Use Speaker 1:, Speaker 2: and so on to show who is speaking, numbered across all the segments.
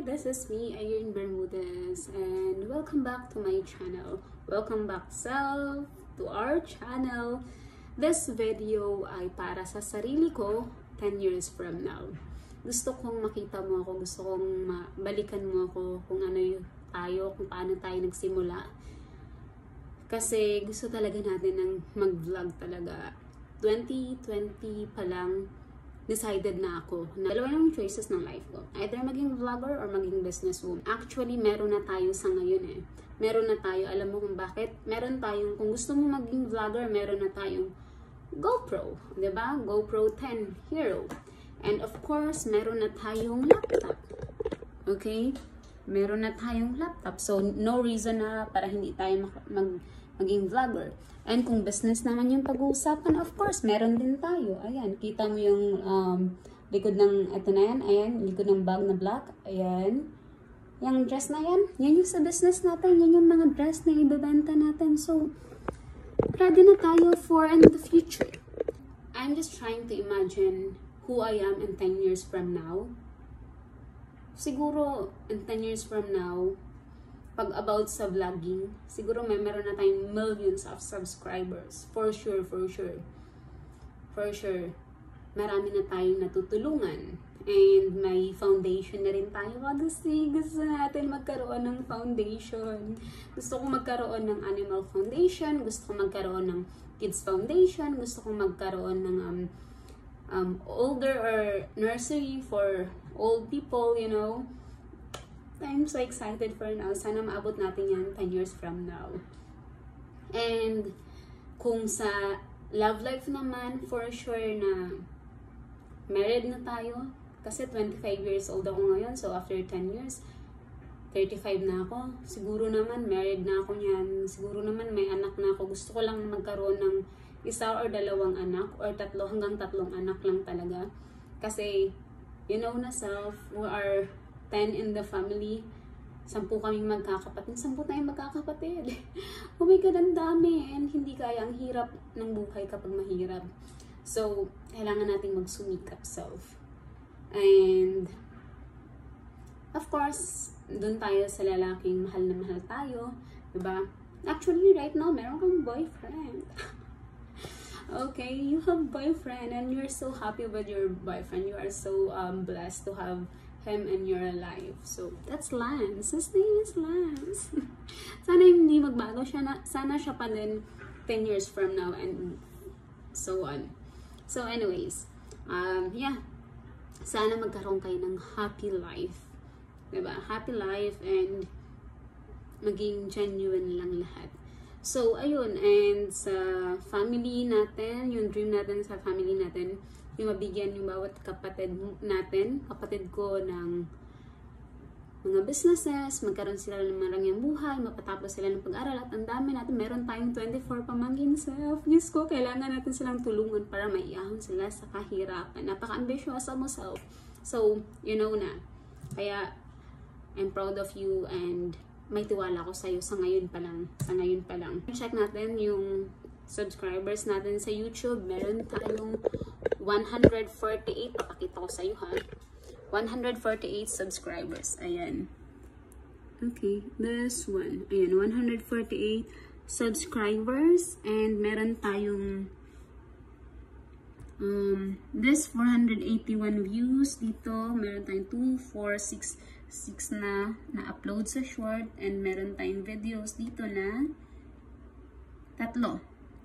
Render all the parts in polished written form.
Speaker 1: this is me, Ayrin Bermudez, and welcome back to my channel. Welcome back to our channel. This video ay para sa sarili ko 10 years from now. Gusto kong makita mo ako, gusto kong balikan mo ako kung ano tayo, kung paano tayo nagsimula. Kasi gusto talaga natin ng mag-vlog talaga. 2020 pa lang, decided na ako na dalawa yung choices ng life ko. Either maging vlogger or maging businesswoman. Actually, meron na tayo sa ngayon eh. Meron na tayo, alam mo kung bakit? Meron tayong, kung gusto mo maging vlogger, meron na tayong GoPro. Diba? GoPro 10 Hero. And of course, meron na tayong laptop. Okay? Meron na tayong laptop. So, no reason na para hindi tayo maging vlogger. And kung business naman yung pag-uusapan, of course, meron din tayo. Ayan, kita mo yung likod ng, ito na yan, ayan, likod ng bag na black, ayan. Yung dress na yan, yan yung sa business natin, yan yung mga dress na ibebenta natin. So, ready na tayo for in the future. I'm just trying to imagine who I am in 10 years from now. Siguro, in 10 years from now, pag about sa vlogging, siguro meron na tayong millions of subscribers. For sure, for sure. For sure. Marami na tayong natutulungan. And may foundation na rin tayo. Kasi gusto natin magkaroon ng foundation. Gusto ko magkaroon ng animal foundation. Gusto ko magkaroon ng kids foundation. Gusto ko magkaroon ng older or nursery for old people, you know. I'm so excited for now. Sana maabot natin yan 10 years from now. And kung sa love life naman, for sure na married na tayo. Kasi 25 years old ako ngayon. So after 10 years, 35 na ako. Siguro naman married na ako niyan. Siguro naman may anak na ako. Gusto ko lang magkaroon ng isa or dalawang anak or tatlo hanggang tatlong anak lang talaga. Kasi you know na self, we are 10 in the family. 10 kaming magkakapatid. 10 tayong magkakapatid. Oh my God, ang dami. And hindi kaya, ang hirap ng buhay kapag mahirap. So, kailangan nating magsumikap self. And, of course, dun tayo sa lalaking mahal na mahal tayo. Diba? Actually, right now, meron kang boyfriend. Okay, you have boyfriend and you're so happy with your boyfriend. You are so blessed to have him in your life. So, that's Lance. His name is Lance. Sana hindi magbago siya na, sana siya pa din 10 years from now and so on. So, anyways, yeah. Sana magkaroon kayo ng happy life. Diba? Happy life and maging genuine lang lahat. So, ayun. And sa family natin, yung dream natin sa family natin, yung mabigyan yung bawat kapatid natin, kapatid ko ng mga businesses, magkaroon sila ng marangyang buhay, mapatapos sila ng pag-aral, at ang dami natin, meron tayong 24 pamangkin self. Diyos ko, kailangan natin silang tulungan para maiyahon sila sa kahirapan. Napaka-ambisyosa mo self. So, you know na. Kaya, I'm proud of you and may tiwala ko sa'yo sa ngayon pa lang. Sa ngayon pa lang. Check natin yung subscribers natin sa YouTube. Meron tayong 148, papakita ko sa'yo ha. 148 subscribers. Ayan. Okay, this one. Ayan, 148 subscribers. And meron tayong this 481 views dito. Meron tayong 2, 4, 6 na-upload sa short. And meron tayong videos dito na 3.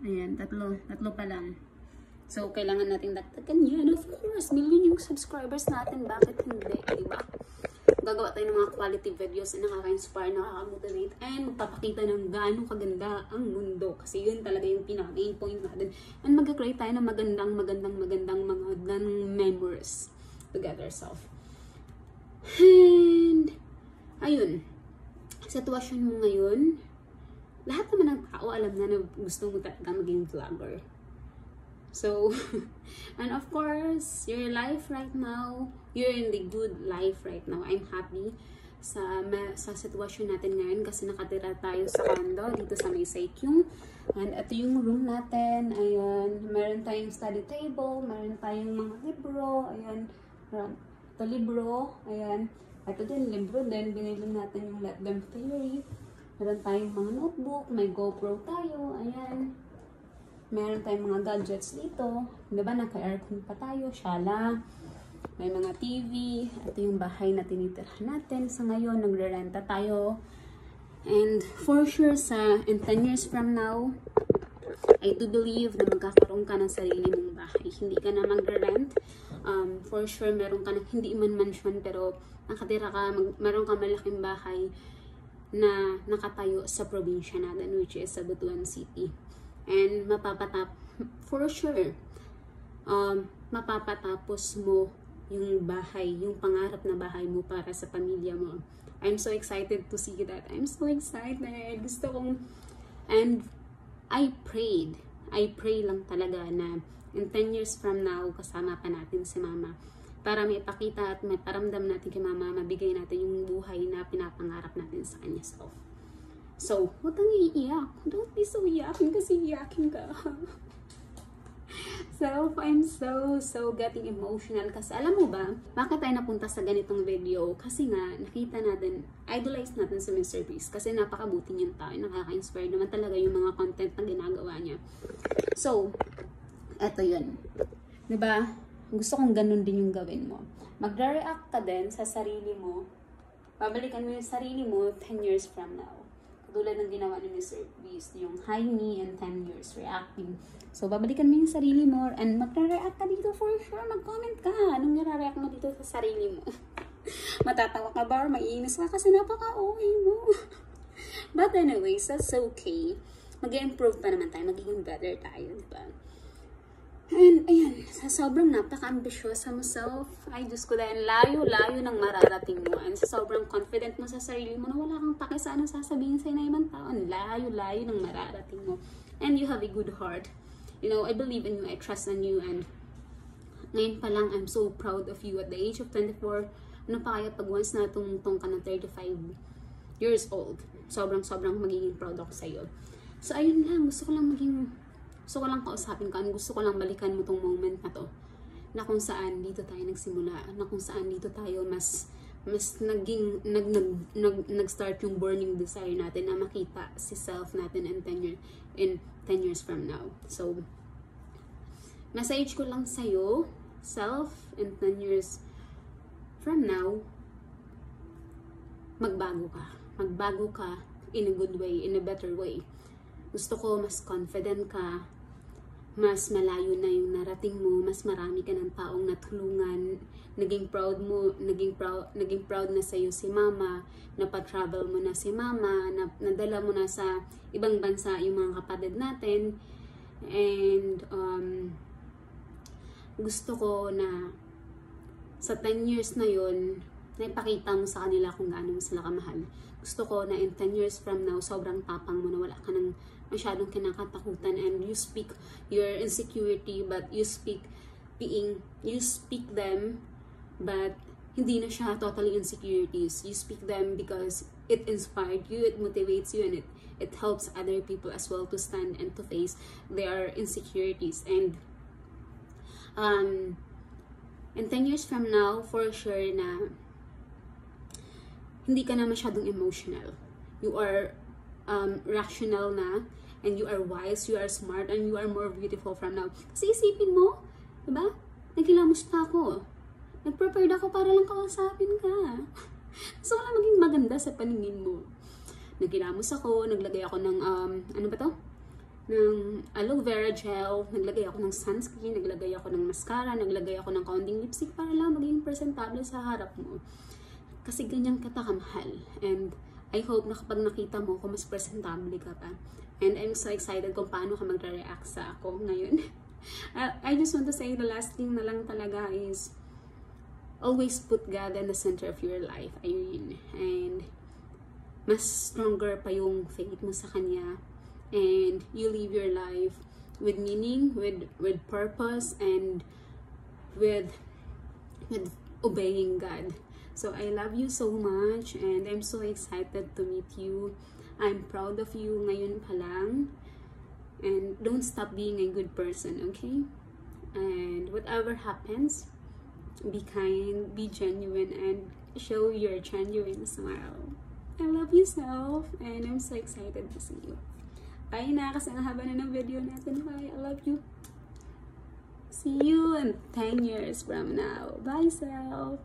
Speaker 1: Ayan, tatlo pa lang. So, kailangan natin dagdagan yan. Of course, million yung subscribers natin. Bakit hindi? Diba? Gagawa tayo ng mga quality videos na nakaka-inspire, nakaka-motivate, and magpapakita ng gaano kaganda ang mundo. Kasi yun talaga yung pinaka-main point natin. And mag-create tayo ng magandang mga memories together self. And, ayun. Sitwasyon mo ngayon, lahat naman ng tao alam na gusto mo talaga maging vlogger. So, and of course, your life right now, you're in the good life right now. I'm happy sa sitwasyon natin ngayon kasi nakatira tayo sa condo dito sa May Saikyung. And ito yung room natin. Ayan, meron tayong study table, meron tayong mga libro. Ayan, ito libro. Ayan, Ito din, libro din. Binili natin yung Let Them Theory. Meron tayong mga notebook. May GoPro tayo. Ayan. Meron tayong mga gadgets dito. Diba, naka-aircon pa tayo. Shala. May mga TV. Ito yung bahay na tinitirhan natin. Sa ngayon, nagre-renta tayo. And for sure, in 10 years from now, I do believe na magkakaroon ka ng sarili mong bahay. Hindi ka na mag-rent. For sure, meron ka ng, hindi man mansion, pero nakatira ka, meron ka malaking bahay na nakatayo sa probinsya natin, which is sa Butuan City. And for sure, mapapatapos mo yung bahay, yung pangarap na bahay mo para sa pamilya mo. I'm so excited to see that. I'm so excited. Gusto kong, and I pray lang talaga na in 10 years from now, kasama pa natin si Mama. Para may ipakita at may paramdam natin kay Mama, mabigay natin yung buhay na pinapangarap natin sa kanya self. So, huwag kang iiyak. Don't be so iyakin kasi iyakin ka. So, I'm so getting emotional kasi alam mo ba, bakit tayo napunta sa ganitong video? Kasi nga, nakita natin, idolize natin si Mr. Beast kasi napakabuti niyang tao, nakaka-inspire naman talaga yung mga content na ginagawa niya. So, eto yun. Diba? Gusto kong ganun din yung gawin mo. Magre-react ka din sa sarili mo, babalikan mo yung sarili mo 10 years from now. Katulad ng ginawa ni Mr. Beast, yung high me and 10 years reacting. So, babalikan mo yung sarili mo and magre-react ka dito for sure. Mag-comment ka. Anong nire-react mo dito sa sarili mo? Matatawa ka ba or maiinis ka kasi napaka-OA mo? But anyways, that's okay. Mag-improve pa naman tayo. Magiging better tayo, diba? And, ayan, sa sobrang napaka-ambisyosa mo self, ay Diyos ko dahil layo-layo ng mararating mo. And sa sobrang confident mo sa sarili mo na wala kang pake sa anong sasabihin sa'yo na ibang tao. Layo-layo ng mararating mo. And you have a good heart. You know, I believe in you, I trust in you, and ngayon pa lang, I'm so proud of you at the age of 24. Ano pa kaya pag once na tungtong ka ng 35 years old, sobrang magiging proud ako sa'yo. So, ayun lang, gusto ko lang kausapin ka, gusto ko lang balikan mo tong moment na to, na kung saan dito tayo nagsimula, na kung saan dito tayo mas nag-start yung burning desire natin na makita si self natin in 10 years from now. So, message ko lang sa'yo, self, in 10 years from now, magbago ka. Magbago ka in a good way, in a better way. Gusto ko mas confident ka, mas malayo na yung narating mo, mas marami ka ng taong natulungan, naging proud na sa'yo si Mama, napatravel mo na si Mama, nadala mo na sa ibang bansa yung mga kapatid natin, and gusto ko na sa 10 years na yun, naipakita mo sa kanila kung gaano mo sila kamahal. Gusto ko na in 10 years from now, sobrang tapang mo na wala ka ng masyadong kinakatakutan, and you speak your insecurity, but you speak them, but hindi na siya totally insecurities. You speak them because it inspired you, it motivates you, and it helps other people as well to stand and to face their insecurities. And in 10 years from now, for sure na hindi ka na masyadong emotional. You are rational na, and you are wise, you are smart, and you are more beautiful from now. Kasi isipin mo, diba? Nagkilamos pa ako. Nag-prepared ako para lang kausapin ka. So, wala maging maganda sa paningin mo. Nagkilamos ako, naglagay ako ng, ano ba to? Ng aloe vera gel, naglagay ako ng sunscreen, naglagay ako ng mascara, naglagay ako ng kaunting lipstick para lang maging presentable sa harap mo. Kasi ganyan kita kamahal. And I hope na kapag nakita mo kung mas presentable ka pa. And I'm so excited kung paano ka magre-react sa ako ngayon. I just want to say the last thing na lang talaga is always put God in the center of your life, Irene. And mas stronger pa yung faith mo sa Kanya. And you live your life with meaning, with purpose, and with obeying God. So I love you so much, and I'm so excited to meet you. I'm proud of you ngayon pa lang. And don't stop being a good person, okay? And whatever happens, be kind, be genuine, and show your genuine smile. I love you, self, and I'm so excited to see you. Bye na, kasi ang haba na ng video natin. Bye, I love you. See you in 10 years from now. Bye, self.